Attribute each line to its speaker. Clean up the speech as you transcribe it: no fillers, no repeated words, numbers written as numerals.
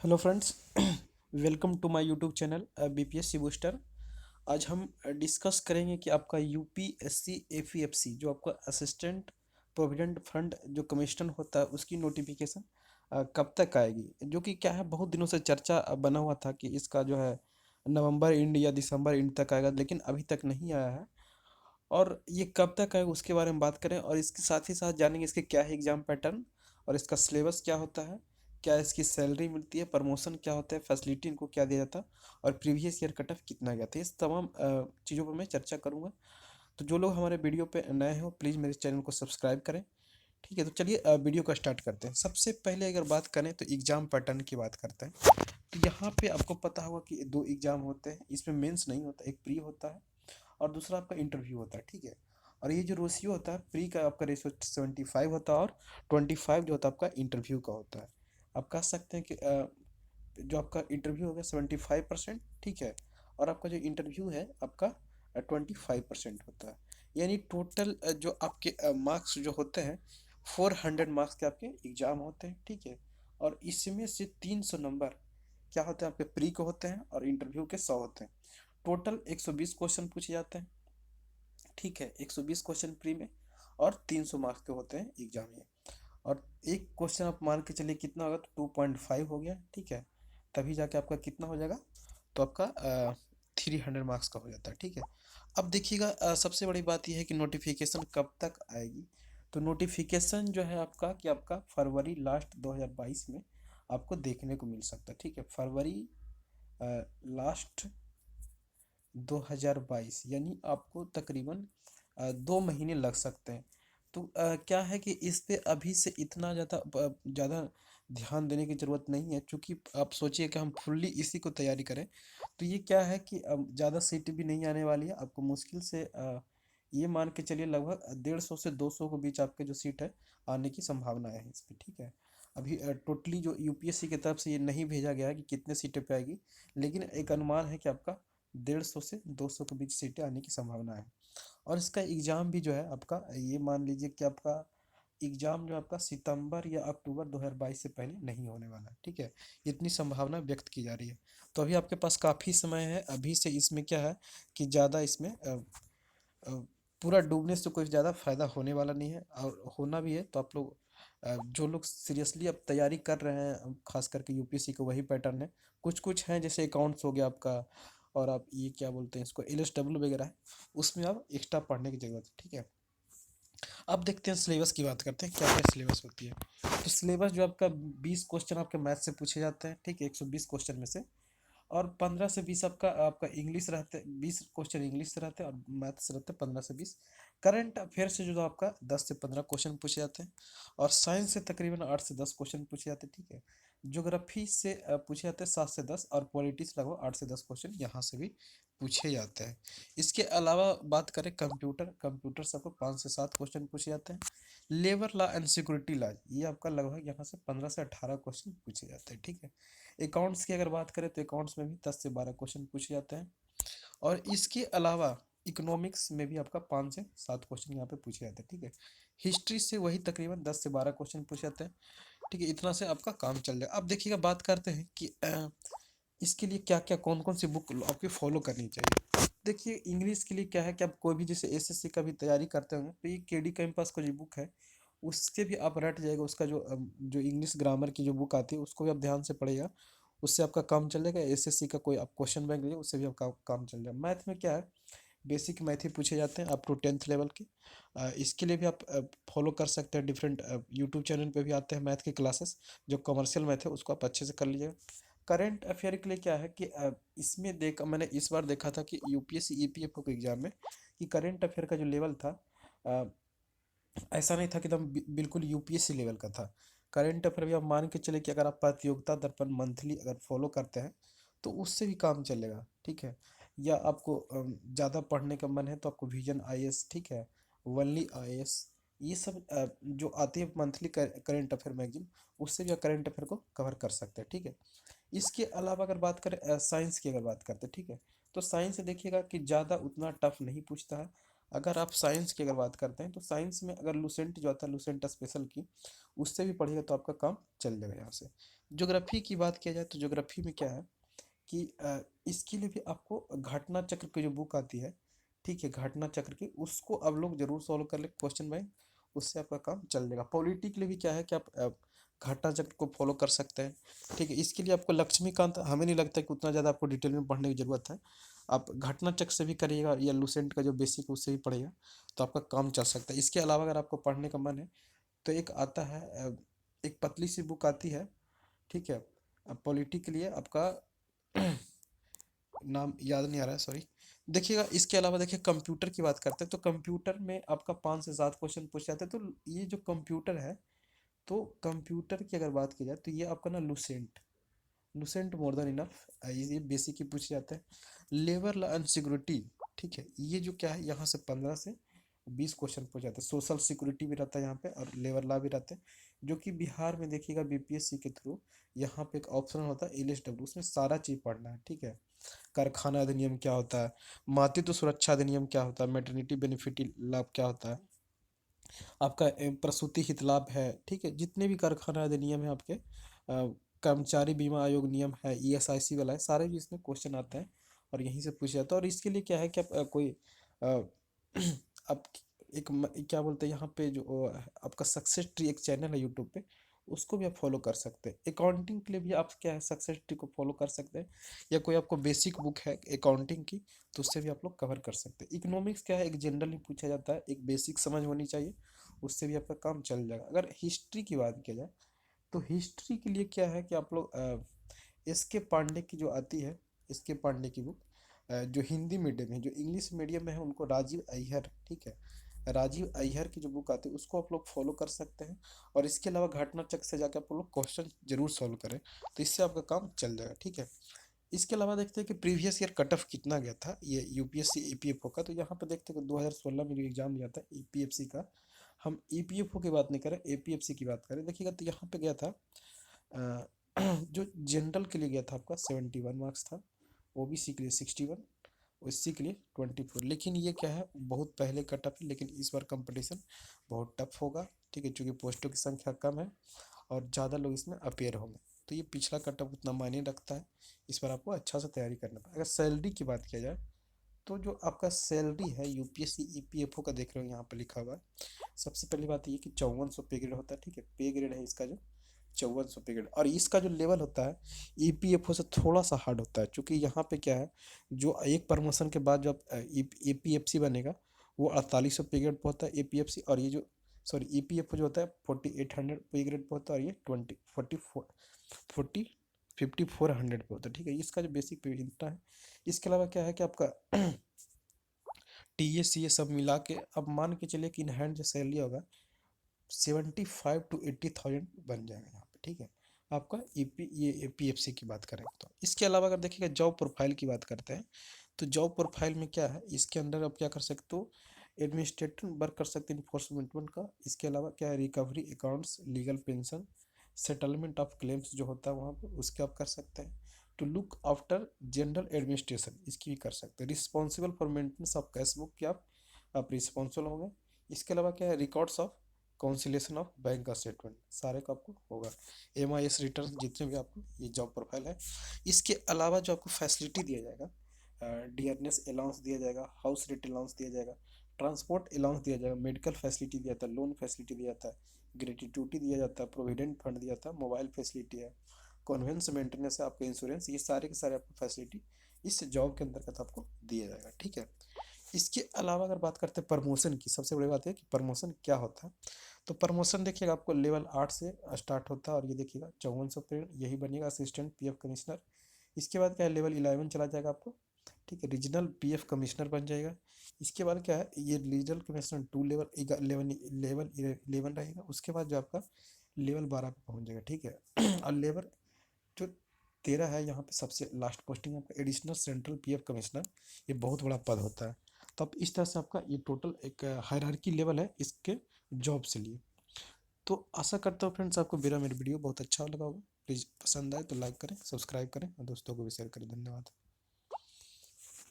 Speaker 1: Hello friends, welcome to my YouTube channel BPSC booster. आज हम discuss करेंगे कि आपका यूपीएससी एफईएफसी जो आपका असिस्टेंट प्रोविडेंट फंड जो कमीशन होता है उसकी नोटिफिकेशन कब तक आएगी। जो कि क्या है, बहुत दिनों से चर्चा बना हुआ था कि इसका जो है नवंबर एंड या दिसंबर एंड तक आएगा, लेकिन अभी तक नहीं आया है। और ये कब तक आएगा उसके बारे में बात करें, और इसके साथ ही साथ जानेंगे इसके क्या है एग्जाम पैटर्न, और इसका सिलेबस क्या होता है, क्या इसकी सैलरी मिलती है, प्रमोशन क्या होता है, फैसिलिटी इनको क्या दिया जाता है, और प्रीवियस ईयर कट ऑफ कितना गया था। इस तमाम चीज़ों पर मैं चर्चा करूंगा। तो जो लोग हमारे वीडियो पे नए हो प्लीज़ मेरे चैनल को सब्सक्राइब करें। ठीक है, तो चलिए वीडियो को स्टार्ट करते हैं। सबसे पहले अगर बात करें तो एग्जाम पैटर्न की बात करते हैं। तो यहाँ पे आपको पता होगा कि दो एग्जाम होते हैं, इसमें मेंस नहीं होता, एक प्री होता है और दूसरा आपका इंटरव्यू होता है। ठीक है, और ये जो रेशियो होता है, प्री का आपका रेशियो 75 होता है और 25 जो होता है आपका इंटरव्यू का होता है। आप कह सकते हैं कि जो आपका इंटरव्यू होगा 75%, ठीक है, और आपका जो इंटरव्यू है आपका 25% होता है। यानी टोटल जो आपके मार्क्स जो होते हैं 400 मार्क्स के आपके एग्जाम होते हैं। ठीक है, और इसमें से 300 नंबर क्या होते हैं आपके प्री के होते हैं और इंटरव्यू के 100 होते हैं। टोटल 120 क्वेश्चन पूछे जाते हैं। ठीक है, 120 क्वेश्चन प्री में और 300 मार्क्स के होते हैं एग्जाम में। और एक क्वेश्चन आप मान के चलिए कितना होगा, तो 2.5 हो गया। ठीक है, तभी जाके आपका कितना हो जाएगा, तो आपका 300 मार्क्स का हो जाता है। ठीक है, अब देखिएगा सबसे बड़ी बात यह है कि नोटिफिकेशन कब तक आएगी। तो नोटिफिकेशन जो है आपका कि आपका फरवरी लास्ट 2022 में आपको देखने को मिल सकता है। ठीक है, फरवरी लास्ट 2022, यानी आपको तकरीबन 2 महीने लग सकते हैं। तो क्या है कि इस पे अभी से इतना ज़्यादा ध्यान देने की ज़रूरत नहीं है, क्योंकि आप सोचिए कि हम फुल्ली इसी को तैयारी करें तो ये क्या है कि अब ज़्यादा सीट भी नहीं आने वाली है आपको। मुश्किल से ये मान के चलिए लगभग 150 से 200 के बीच आपके जो सीट है आने की संभावना है इस पर। ठीक है, अभी टोटली जो यूपीएससी की तरफ से ये नहीं भेजा गया है कि कितने सीटें पे आएगी, लेकिन एक अनुमान है कि आपका 150 से 200 के बीच सीटें आने की संभावना है। और इसका एग्ज़ाम भी जो है आपका, ये मान लीजिए कि आपका एग्ज़ाम जो आपका सितंबर या अक्टूबर 2022 से पहले नहीं होने वाला है। ठीक है, इतनी संभावना व्यक्त की जा रही है। तो अभी आपके पास काफ़ी समय है। अभी से इसमें क्या है कि ज़्यादा इसमें अ, पूरा डूबने से कोई ज़्यादा फायदा होने वाला नहीं है, और होना भी है तो आप लोग जो लोग सीरियसली अब तैयारी कर रहे हैं, खास करके यूपीएससी का वही पैटर्न है। कुछ कुछ हैं जैसे अकाउंट्स हो गया आपका, और आप ये क्या बोलते हैं इसको, एलएसडब्ल्यू वगैरह है, उसमें आप एक्स्ट्रा पढ़ने की ज़रूरत है। ठीक है, अब देखते हैं सिलेबस की बात करते हैं क्या क्या सिलेबस होती है। तो सिलेबस जो आपका 20 क्वेश्चन आपके मैथ से पूछे जाते हैं। ठीक है, 120 क्वेश्चन में से, और 15 से 20 आपका आपका इंग्लिश रहते हैं, 20 क्वेश्चन इंग्लिश से रहते हैं और मैथ से रहते हैं 15 से 20। करंट अफेयर से जो आपका 10 से 15 क्वेश्चन पूछे जाते हैं, और साइंस से तकरीबन 8 से 10 क्वेश्चन पूछे जाते हैं। ठीक है, ज्योग्राफी से पूछे जाते हैं 7 से 10, और पॉलिटिक्स लगभग 8 से 10 क्वेश्चन यहाँ से भी पूछे जाते हैं। इसके अलावा बात करें कंप्यूटर, कंप्यूटर से आपको 5 से 7 क्वेश्चन पूछे जाते हैं। Labour law and security law, ये आपका लगभग यहाँ से 15 से 18 क्वेश्चन पूछे जाते हैं। ठीक है, अकाउंट्स की अगर बात करें तो अकाउंट्स में भी 10 से 12 क्वेश्चन पूछे जाते हैं। और इसके अलावा इकोनॉमिक्स में भी आपका 5 से 7 क्वेश्चन यहाँ पे पूछे जाते हैं। ठीक है, हिस्ट्री से वही तकरीबन 10 से 12 क्वेश्चन पूछे जाते हैं। ठीक है, इतना से आपका काम चल जाए। अब देखिएगा, बात करते हैं कि इसके लिए क्या क्या कौन कौन सी बुक आपकी फॉलो करनी चाहिए। देखिए, इंग्लिश के लिए क्या है कि आप कोई भी जैसे एसएससी का भी तैयारी करते होंगे तो ये केडी कैंपस का जो बुक है उससे भी आप रट जाएगा। उसका जो इंग्लिश ग्रामर की जो बुक आती है उसको भी आप ध्यान से पढ़िएगा, उससे आपका काम चलेगा। एसएससी का कोई आप क्वेश्चन बैंक लीजिए, उससे भी आपका काम चल जाएगा। मैथ में क्या है, बेसिक मैथ ही पूछे जाते हैं अप टू 10th लेवल के। इसके लिए भी आप फॉलो कर सकते हैं। डिफरेंट यूट्यूब चैनल पे भी आते हैं मैथ के क्लासेस, जो कमर्शियल मैथ है उसको आप अच्छे से कर लीजिएगा। करंट अफेयर के लिए क्या है कि इसमें मैंने इस बार देखा था कि यूपीएससी ईपीएफओ के एग्जाम में कि करंट अफेयर का जो लेवल था, अ, ऐसा नहीं था कि एकदम बिल्कुल यूपीएससी लेवल का था। करंट अफेयर भी आप मान के चले कि अगर आप प्रतियोगिता दर्पण मंथली अगर फॉलो करते हैं तो उससे भी काम चलेगा। ठीक है, या आपको ज़्यादा पढ़ने का मन है तो आपको विजन आईएएस, ठीक है, वनली आईएएस, ये सब जो आती है मंथली करंट अफेयर मैगजीन, उससे भी आप करंट अफेयर को कवर कर सकते हैं। ठीक है, इसके अलावा अगर बात करें साइंस की अगर बात करते हैं, ठीक है, तो साइंस से देखिएगा कि ज़्यादा उतना टफ नहीं पूछता है। अगर आप साइंस की अगर बात करते हैं तो साइंस में अगर लूसेंट जो आता है, लूसेंट स्पेशल की, उससे भी पढ़िएगा तो आपका काम चल जाएगा यहाँ से। ज्योग्राफी की बात किया जाए तो ज्योग्राफी में क्या है कि इसके लिए भी आपको घटना चक्र की जो बुक आती है, ठीक है, घटना चक्र की, उसको आप लोग जरूर सॉल्व कर ले क्वेश्चन बैंक, उससे आपका काम चल जाएगा। पॉलिटी के लिए भी क्या है कि आप घटना चक्र को फॉलो कर सकते हैं, ठीक है। इसके लिए आपको लक्ष्मीकांत, हमें नहीं लगता कि उतना ज़्यादा आपको डिटेल में पढ़ने की ज़रूरत है। आप घटना चक्र से भी करिएगा या लूसेंट का जो बेसिक उससे भी पढ़िएगा तो आपका काम चल सकता है। इसके अलावा अगर आपको पढ़ने का मन है तो एक आता है एक पतली सी बुक आती है, ठीक है, पॉलिटी के लिए आपका नाम याद नहीं आ रहा है, सॉरी। देखिएगा इसके अलावा देखिए कंप्यूटर की बात करते हैं तो कंप्यूटर में आपका 5 से 7 क्वेश्चन पूछे जाते हैं। तो ये जो कंप्यूटर है, तो कंप्यूटर की अगर बात की जाए तो ये आपका ना Lucent, Lucent more than enough, ये बेसिक ही पूछे जाते हैं। लेबर लॉ एंड सिक्योरिटी, ठीक है, ये जो क्या है यहाँ से 15 से 20 क्वेश्चन पूछ जाते हैं। सोशल सिक्योरिटी भी रहता है यहाँ पे और लेबर लॉ भी रहते हैं, जो कि बिहार में देखिएगा बीपीएससी के थ्रू यहाँ पे एक ऑप्शन होता है एलएसडब्ल्यू, उसमें सारा चीज़ पढ़ना है, ठीक है। कारखाना अधिनियम क्या होता है, मातृत्व सुरक्षा अधिनियम क्या होता है, मैटरनिटी बेनिफिट लाभ क्या होता है, आपका प्रसूति हित लाभ है, ठीक है। जितने भी कारखाना अधिनियम है आपके, कर्मचारी बीमा आयोग नियम है, ईएसआईसी वाला है, सारे भी इसमें क्वेश्चन आते हैं और यहीं से पूछा जाता है। और इसके लिए क्या है कि आप कोई अ, आप एक क्या बोलते हैं यहाँ पे जो आपका सक्सेस ट्री एक चैनल है यूट्यूब पे, उसको भी आप फॉलो कर सकते हैं। अकाउंटिंग के लिए भी आप क्या है सक्सेस ट्री को फॉलो कर सकते हैं, या कोई आपको बेसिक बुक है अकाउंटिंग की तो उससे भी आप लोग कवर कर सकते हैं। इकोनॉमिक्स क्या है, एक जनरली पूछा जाता है, एक बेसिक समझ होनी चाहिए, उससे भी आपका काम चल जाएगा। अगर हिस्ट्री की बात किया जाए तो हिस्ट्री के लिए क्या है कि आप लोग एस के पांडे की जो आती है, एस के पांडे की बुक, जो हिंदी मीडियम है, जो इंग्लिश मीडियम में है उनको राजीव अय्यर, ठीक है, राजीव अय्यर की जो बुक आती है उसको आप लोग फॉलो कर सकते हैं। और इसके अलावा घटना चक्र से जाकर आप लोग क्वेश्चन जरूर सॉल्व करें तो इससे आपका काम चल जाएगा, ठीक है। इसके अलावा देखते हैं कि प्रीवियस ईयर कट ऑफ कितना गया था ये यूपीएससी ईपीएफओ का। तो यहाँ पे देखते हैं कि 2016 में जो एग्जाम दिया था ईपीएफसी का, हम ईपीएफओ की बात नहीं करें, एपीएफसी की बात करें, देखिएगा तो यहाँ पे गया था अ, जो जनरल के लिए गया था आपका 71 मार्क्स था, ओबीसी के लिए 61, एससी के लिए 24। लेकिन ये क्या है, बहुत पहले कट ऑफ है, लेकिन इस बार कंपटीशन बहुत टफ होगा, ठीक है, क्योंकि पोस्टों की संख्या कम है और ज़्यादा लोग इसमें अपेयर होंगे। तो ये पिछला कट ऑफ उतना मायने रखता है, इस बार आपको अच्छा से तैयारी करना पड़ेगा। अगर सैलरी की बात किया जाए तो जो आपका सैलरी है यूपीएससी ईपीएफओ का, देख रहे हो यहाँ पे लिखा हुआ है, सबसे पहली बात ये कि 5400 पे ग्रेड होता है, ठीक है, पे ग्रेड है इसका जो 5400 पे ग्रेड। और इसका जो लेवल होता है ईपीएफओ से थोड़ा सा हार्ड होता है, क्योंकि यहाँ पे क्या है, जो एक प्रमोशन के बाद जो एपीएफसी बनेगा वो 4800 पे ग्रेड पे होता है एपीएफसी, और ये जो सॉरी ईपीएफओ जो होता है 4800 पे ग्रेड पे होता है, और ये 5400 पे होता है, ठीक है। इसका जो बेसिक पे इतना है। इसके अलावा क्या है कि आपका टी ए सी ए सब मिला के अब मान के चलिए कि इन हैंड जो सैलरी होगा 75 to 80,000 बन जाएगा यहाँ पे, ठीक है। आपका ये पी एफ सी की बात करें तो इसके अलावा अगर देखिएगा जॉब प्रोफाइल की बात करते हैं तो जॉब प्रोफाइल में क्या है, इसके अंदर आप क्या कर सकते हो, एडमिनिस्ट्रेटर वर्क कर सकते हैं इन्फोर्समेंट का। इसके अलावा क्या है, recovery accounts, legal pension, settlement of claims जो होता है वहाँ पर उसके आप कर सकते हैं। To look after general administration इसकी भी कर सकते हैं। Responsible for maintenance of cash book की आप रिस्पॉन्सिबल होंगे। इसके अलावा क्या है, records of conciliation of bank का स्टेटमेंट सारे का आपको होगा। एम आई एस रिटर्न जितने भी आपको, ये जॉब प्रोफाइल है। इसके अलावा जो आपको फैसिलिटी दिया जाएगा, डियरनेस अलाउंस दिया जाएगा, हाउस रेंट अलाउंस दिया जाएगा, ट्रांसपोर्ट अलाउंस दिया जाएगा, मेडिकल फैसिलिटी दिया जाता है, लोन फैसिलिटी दिया जाता है, ग्रेट्युटी दिया जाता है, प्रोविडेंट फंड दिया जाता है, मोबाइल फैसिलिटी है, कॉन्वेंस मेंटेनेंस है, आपका इंश्योरेंस, ये सारे के सारे आपको फैसिलिटी इस जॉब के अंतर्गत आपको दिया जाएगा, ठीक है। इसके अलावा अगर बात करते हैं प्रमोशन की, सबसे बड़ी बात है कि प्रमोशन क्या होता है। तो प्रमोशन देखिएगा आपको लेवल 8 से स्टार्ट होता है, और ये देखिएगा 5400 पे यही बनेगा असिस्टेंट पीएफ कमिश्नर। इसके बाद क्या है, लेवल 11 चला जाएगा आपको, ठीक है, रीजनल पीएफ कमिश्नर बन जाएगा। इसके बाद क्या है, ये रीजनल कमिश्नर 2 लेवल लेवल 11 रहेगा। उसके बाद जो आपका लेवल 12 पे पहुंच जाएगा, ठीक है। और लेवल जो 13 है यहाँ पे सबसे लास्ट पोस्टिंग आपका एडिशनल सेंट्रल पीएफ कमिश्नर, ये बहुत बड़ा पद होता है। तो अब इस तरह से आपका ये टोटल एक हायरार्की लेवल है इसके जॉब से लिए। तो आशा करता हूँ फ्रेंड्स आपको मेरा वीडियो बहुत अच्छा लगा होगा। प्लीज़ पसंद आए तो लाइक करें, सब्सक्राइब करें और दोस्तों को भी शेयर करें। धन्यवाद।